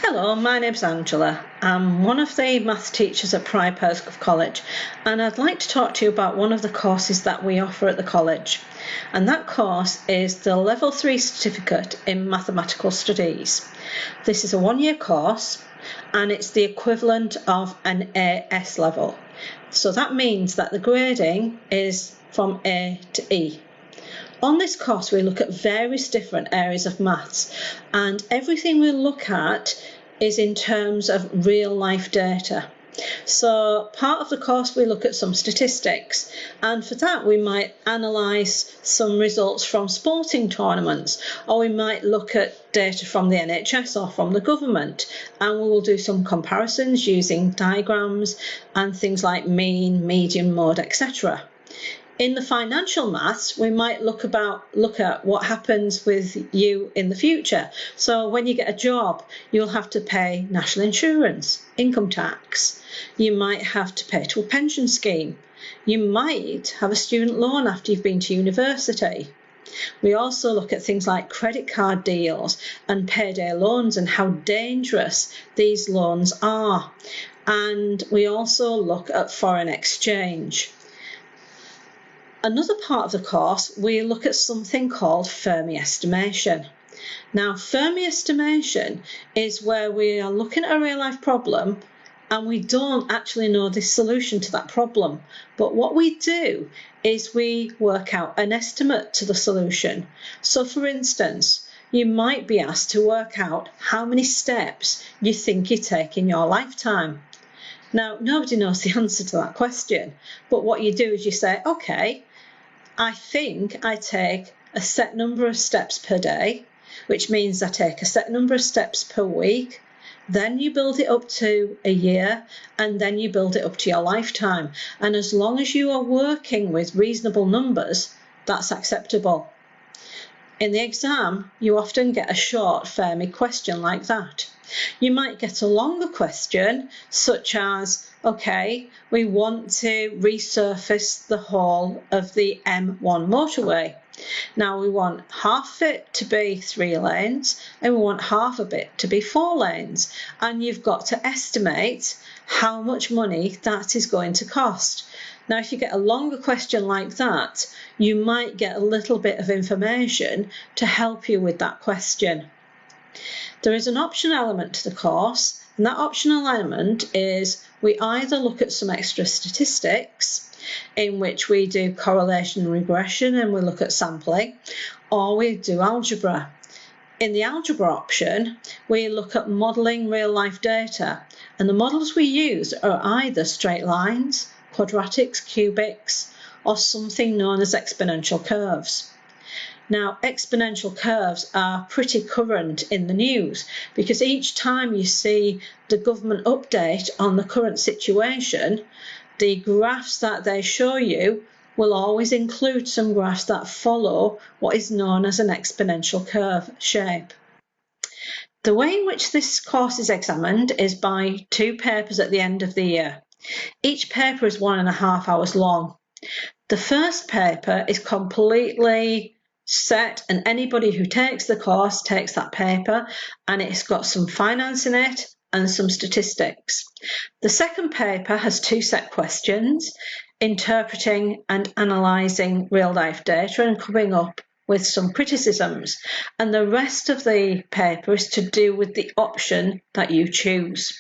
Hello, my name's Angela. I'm one of the maths teachers at Pride Perscove College, and I'd like to talk to you about one of the courses that we offer at the college. And that course is the Level 3 Certificate in Mathematical Studies. This is a one-year course, and it's the equivalent of an AS level. So that means that the grading is from A to E. On this course, we look at various different areas of maths, and everything we look at is in terms of real life data. So part of the course we look at some statistics, and for that we might analyse some results from sporting tournaments, or we might look at data from the NHS or from the government, and we will do some comparisons using diagrams and things like mean, median, mode, etc. In the financial maths, we might look at what happens with you in the future. So when you get a job, you'll have to pay national insurance, income tax. You might have to pay to a pension scheme. You might have a student loan after you've been to university. We also look at things like credit card deals and payday loans and how dangerous these loans are. And we also look at foreign exchange. Another part of the course, we look at something called Fermi estimation. Now, Fermi estimation is where we are looking at a real-life problem and we don't actually know the solution to that problem. But what we do is we work out an estimate to the solution. So, for instance, you might be asked to work out how many steps you think you take in your lifetime. Now, nobody knows the answer to that question, but what you do is you say, okay, I think I take a set number of steps per day, which means I take a set number of steps per week. Then you build it up to a year, and then you build it up to your lifetime. And as long as you are working with reasonable numbers, that's acceptable. In the exam, you often get a short Fermi question like that. You might get a longer question, such as, okay, we want to resurface the whole of the M1 motorway. Now we want half of it to be 3 lanes and we want half of it to be 4 lanes. And you've got to estimate how much money that is going to cost. Now, if you get a longer question like that, you might get a little bit of information to help you with that question. There is an optional element to the course, and that optional element is we either look at some extra statistics, in which we do correlation and regression and we look at sampling, or we do algebra. In the algebra option, we look at modelling real-life data, and the models we use are either straight lines, quadratics, cubics, or something known as exponential curves. Now, exponential curves are pretty current in the news because each time you see the government update on the current situation, the graphs that they show you will always include some graphs that follow what is known as an exponential curve shape. The way in which this course is examined is by 2 papers at the end of the year. Each paper is 1.5 hours long. The first paper is completely set, and anybody who takes the course takes that paper, and it's got some finance in it and some statistics. The second paper has 2 set questions, interpreting and analysing real-life data and coming up with some criticisms, and the rest of the paper is to do with the option that you choose.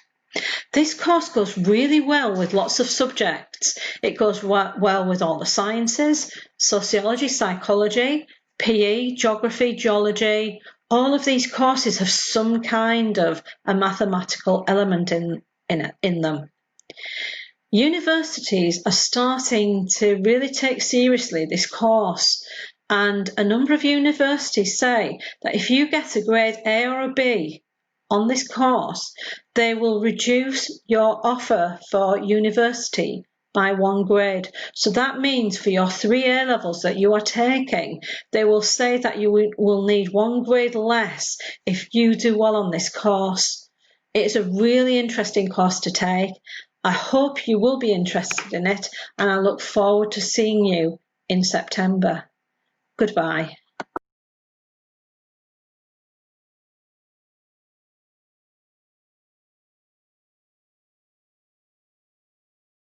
This course goes really well with lots of subjects. It goes well with all the sciences, sociology, psychology, PE, geography, geology. All of these courses have some kind of a mathematical element in them. Universities are starting to really take seriously this course, and a number of universities say that if you get a grade A or a B on this course, they will reduce your offer for university by 1 grade. So that means for your 3 A levels that you are taking, they will say that you will need 1 grade less if you do well on this course. It's a really interesting course to take. I hope you will be interested in it, and I look forward to seeing you in September. Goodbye.